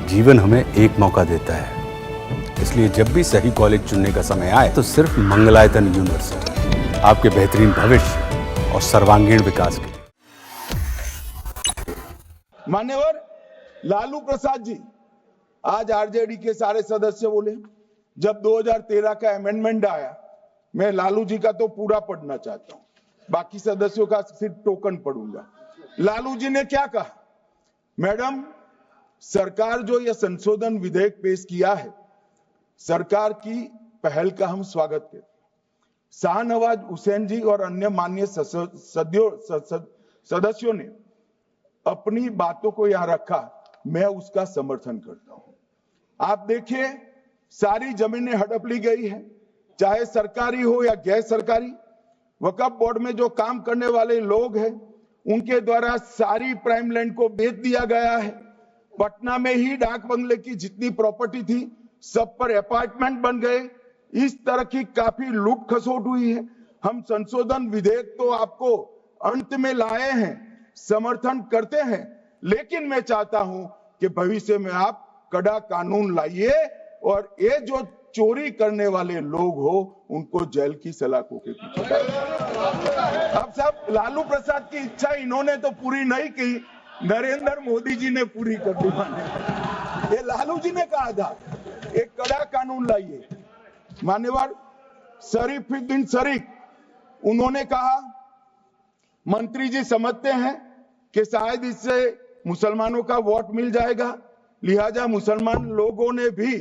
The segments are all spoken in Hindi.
जीवन हमें एक मौका देता है, इसलिए जब भी सही कॉलेज चुनने का समय आए तो सिर्फ मंगलायतन यूनिवर्सिटी आपके बेहतरीन भविष्य और सर्वांगीण विकास के लिए। मान्यवर लालू प्रसाद जी, आज आरजेडी के सारे सदस्य बोले जब 2013 का अमेंडमेंट आया, मैं लालू जी का तो पूरा पढ़ना चाहता हूं, बाकी सदस्यों का सिर्फ टोकन पढ़ूंगा। लालू जी ने क्या कहा? मैडम, सरकार जो यह संशोधन विधेयक पेश किया है, सरकार की पहल का हम स्वागत करते हैं। शाहनवाज हुसैन जी और अन्य माननीय सदस्यों ने अपनी बातों को यहां रखा, मैं उसका समर्थन करता हूं। आप देखिए, सारी जमीनें हड़प ली गई है, चाहे सरकारी हो या गैर सरकारी। वक्फ बोर्ड में जो काम करने वाले लोग हैं, उनके द्वारा सारी प्राइम लैंड को बेच दिया गया है। पटना में ही डाक बंगले की जितनी प्रॉपर्टी थी, सब पर अपार्टमेंट बन गए। इस तरह की काफी लूट खसोट हुई है। हम संशोधन विधेयक तो आपको अंत में लाए हैं, समर्थन करते हैं, लेकिन मैं चाहता हूं कि भविष्य में आप कड़ा कानून लाइए और ये जो चोरी करने वाले लोग हो, उनको जेल की सलाखों के पीछे डालिए। अब सब लालू प्रसाद की इच्छा इन्होंने तो पूरी नहीं की, नरेंद्र मोदी जी ने पूरी कर दी। ये लालू जी ने कहा था, एक कड़ा कानून लाइए। मान्यवर शरीफुद्दीन शरीफ, उन्होंने कहा, मंत्री जी समझते हैं कि शायद इससे मुसलमानों का वोट मिल जाएगा, लिहाजा मुसलमान लोगों ने भी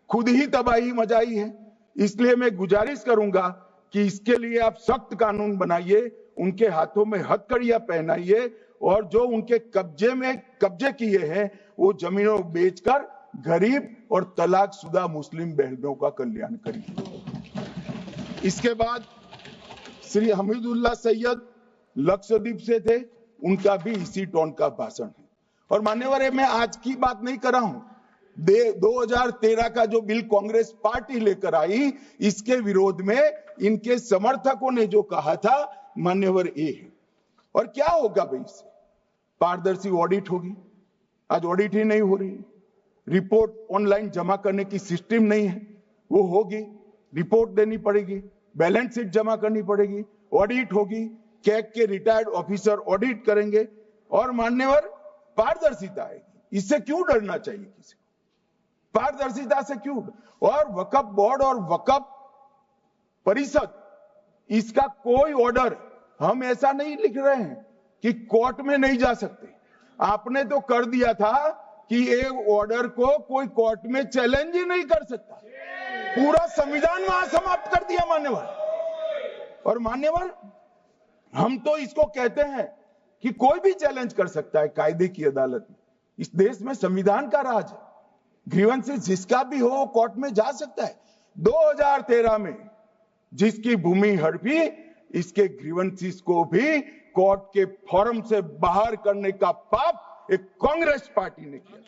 खुद ही तबाही मचाई है, इसलिए मैं गुजारिश करूंगा कि इसके लिए आप सख्त कानून बनाइए, उनके हाथों में हथकड़ियां पहनाइए और जो उनके कब्जे किए हैं वो जमीनों बेचकर गरीब और तलाकशुदा मुस्लिम बहनों का कल्याण करिए। इसके बाद श्री हमीदुल्लाह सैयद लक्षद्वीप से थे, उनका भी इसी टोन का भाषण है। और मान्यवर, मैं आज की बात नहीं कर रहा हूं, 2013 का जो बिल कांग्रेस पार्टी लेकर आई, इसके विरोध में इनके समर्थकों ने जो कहा था, मान्यवर ये है। और क्या होगा भाई इससे? पारदर्शी ऑडिट होगी, आज ऑडिट ही नहीं हो रही। रिपोर्ट ऑनलाइन जमा करने की सिस्टम नहीं है, वो होगी, रिपोर्ट देनी पड़ेगी, बैलेंस शीट जमा करनी पड़ेगी, ऑडिट होगी, कैग के रिटायर्ड ऑफिसर ऑडिट करेंगे और मान्यवर पारदर्शिता आएगी। इससे क्यों डरना चाहिए किसी को? पारदर्शिता से क्यों? और वक्फ बोर्ड और वक्फ परिषद, इसका कोई ऑर्डर हम ऐसा नहीं लिख रहे हैं कि कोर्ट में नहीं जा सकते। आपने तो कर दिया था कि ये ऑर्डर को कोई कोर्ट में चैलेंज ही नहीं कर सकता, पूरा संविधान वहां समाप्त कर दिया मान्यवर। और मान्यवर, हम तो इसको कहते हैं कि कोई भी चैलेंज कर सकता है कायदे की अदालत में। इस देश में संविधान का राज है, ग्रीवेंसेस जिसका भी हो कोर्ट में जा सकता है। 2013 में जिसकी भूमि हड़पी, इसके ग्रीवेंसेस को भी कोर्ट के फोरम से बाहर करने का पाप एक कांग्रेस पार्टी ने किया।